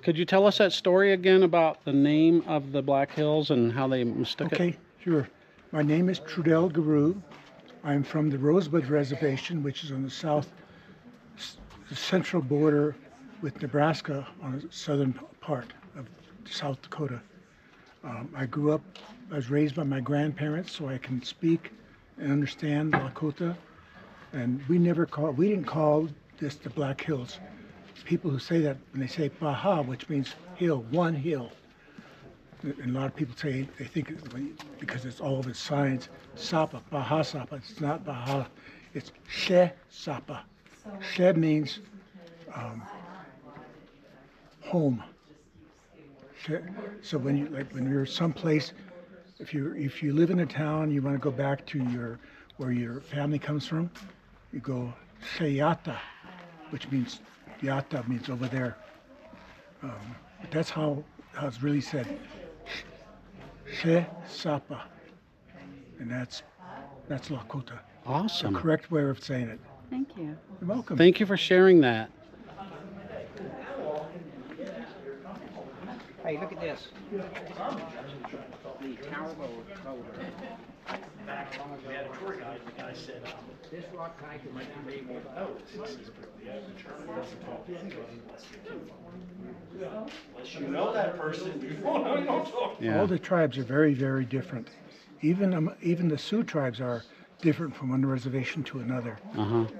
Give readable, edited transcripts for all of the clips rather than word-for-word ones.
Could you tell us that story again about the name of the Black Hills and how they mistook it? Okay, sure. My name is Trudel Guru. I'm from the Rosebud Reservation, which is on the the central border with Nebraska on the southern part of South Dakota. I was raised by my grandparents, so I can speak and understand Lakota. And we didn't call this the Black Hills. People who say that, when they say Baja, which means hill, one hill. And a lot of people say, they think because it's all of its signs, Sapa, Baja Sapa. It's not Baja, it's She Sapa. She means home. So when you're someplace, if you live in a town, you want to go back to where your family comes from, you go Sheyata, which means Yata means over there. But that's how it's really said. She Sapa, and that's Lakota. Awesome. The correct way of saying it. Thank you. You're welcome. Thank you for sharing that. Hey, look at this. The Tower Road. We had a tour guide, and the guy said, This rock type might be made oh, this is unless you know that person, you don't talk. Yeah. All the tribes are very, very different. Even the Sioux tribes are different from one reservation to another.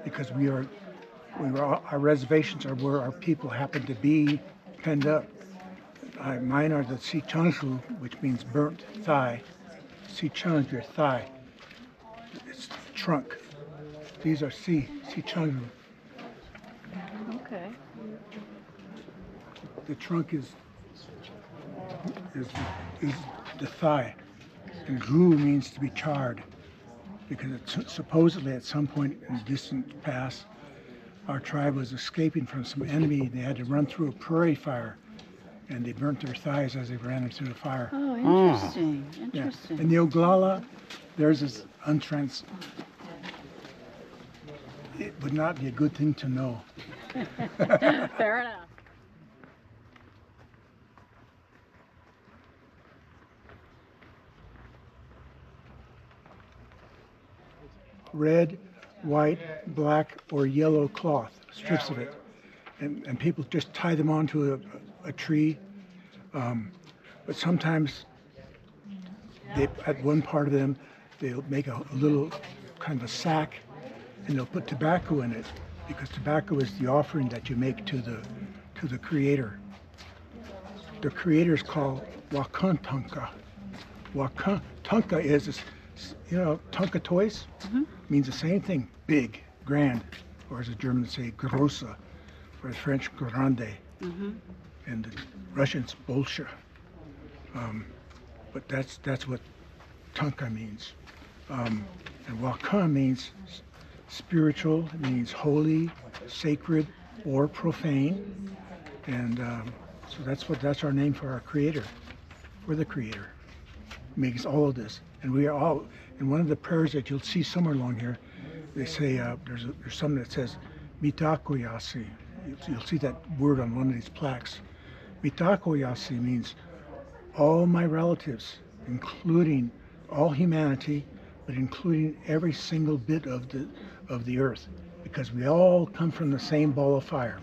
Because our reservations are where our people happen to be penned up. Mine are the Sichanshu, which means burnt thigh. Sichans, your thigh. It's trunk. These are Sichanshu. Okay. The trunk is the thigh, and Gu means to be charred, because supposedly at some point in the distant past, our tribe was escaping from some enemy. They had to run through a prairie fire, and they burnt their thighs as they ran into the fire. Oh, interesting. Yeah. Interesting. And the Oglala, theirs is it would not be a good thing to know. Fair enough. Red, white, black, or yellow cloth, strips of it. And people just tie them onto a tree. But sometimes at one part of them, they'll make a little kind of a sack, and they'll put tobacco in it, because tobacco is the offering that you make to the Creator. The Creator is called Wakantanka. Wakantanka is, Tonka toys means the same thing, big, grand, or as the Germans say, große, or the French grande, and the Russians bolsha. But that's what Tonka means. And Wakan means spiritual, it means holy, sacred, or profane. And so that's our name for our Creator. We're the Creator. He makes all of this. And we are all, in one of the prayers that you'll see somewhere along here, they say, there's something that says, Mitakoyasi. You'll see that word on one of these plaques. Mitakoyasi means all my relatives, including all humanity, but including every single bit of the earth, because we all come from the same ball of fire.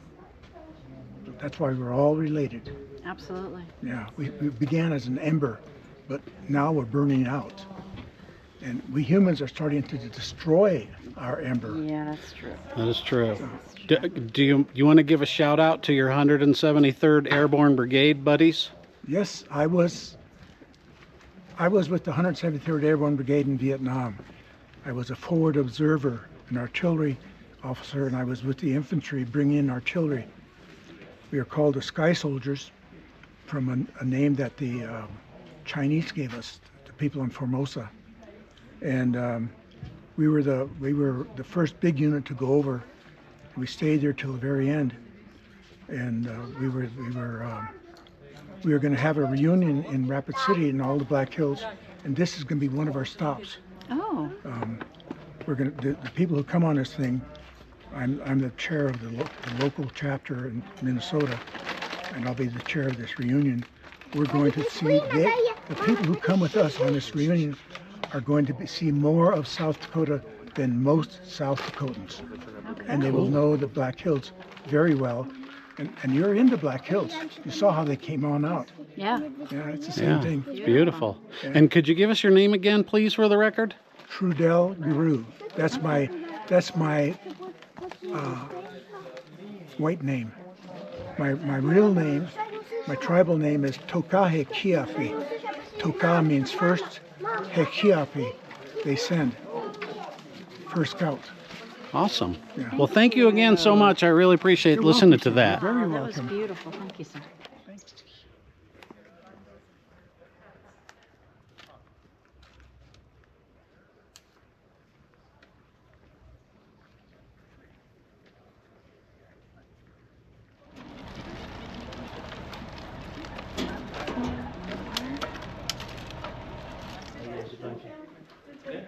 That's why we're all related. Absolutely. Yeah, we began as an ember, but now we're burning out. And we humans are starting to destroy our ember. Yeah, that's true. That is true. Do you want to give a shout out to your 173rd Airborne Brigade buddies? Yes, I was with the 173rd Airborne Brigade in Vietnam. I was a forward observer, an artillery officer, and I was with the infantry bringing in artillery. We are called the Sky Soldiers, from a name that the Chinese gave us, the people in Formosa. And we were the first big unit to go over. We stayed there till the very end, and we were going to have a reunion in Rapid City in all the Black Hills, and this is going to be one of our stops. Oh. The people who come on this thing, I'm the chair of the local chapter in Minnesota, and I'll be the chair of this reunion. We're going to see the people who come with us on this reunion are going to see more of South Dakota than most South Dakotans. And they will know the Black Hills very well. And you're into Black Hills. You saw how they came on out. Yeah. Yeah, it's the same Yeah, thing. it's beautiful. And could you give us your name again, please, for the record? Trudel Guru. That's my white name. My real name, my tribal name is Tokahe Kiapi. Toka means first, Hekiapi, they send. First scout. Awesome. Yeah. Well, thank you again so much. I really appreciate You're listening welcome, to that. sir. Very That was welcome. beautiful. Thank you, sir.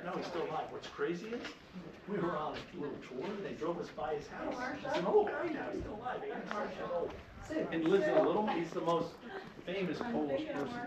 No, he's still alive. What's crazy is, we were on a little tour, and they drove us by his house. He's an old guy now, he's still alive, 86 years old. And he lives in a little, he's the most famous Polish person.